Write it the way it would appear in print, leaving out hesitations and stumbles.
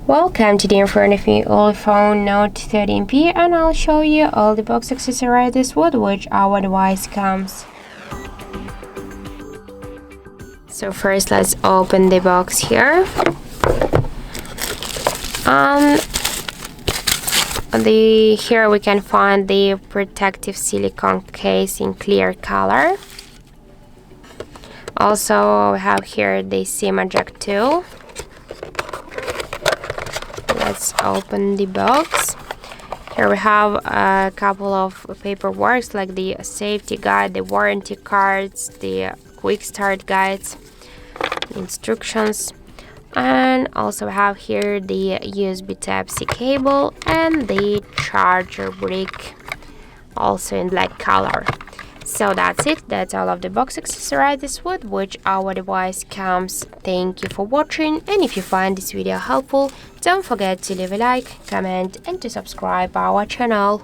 Welcome to the in front of me UleFone Note 13P, and I'll show you all the box accessories with which our device comes. So first let's open the box here. Here we can find the protective silicone case in clear color. Also we have here the SIM eject tool. Let's open the box. Here we have a couple of paperwork like the safety guide, the warranty cards, the quick start guides, instructions, and also we have here the USB Type-C cable and the charger brick, also in black color. So that's it. That's all of the box accessories with which our device comes. Thank you for watching, and if you find this video helpful, don't forget to leave a like, comment, and to subscribe our channel.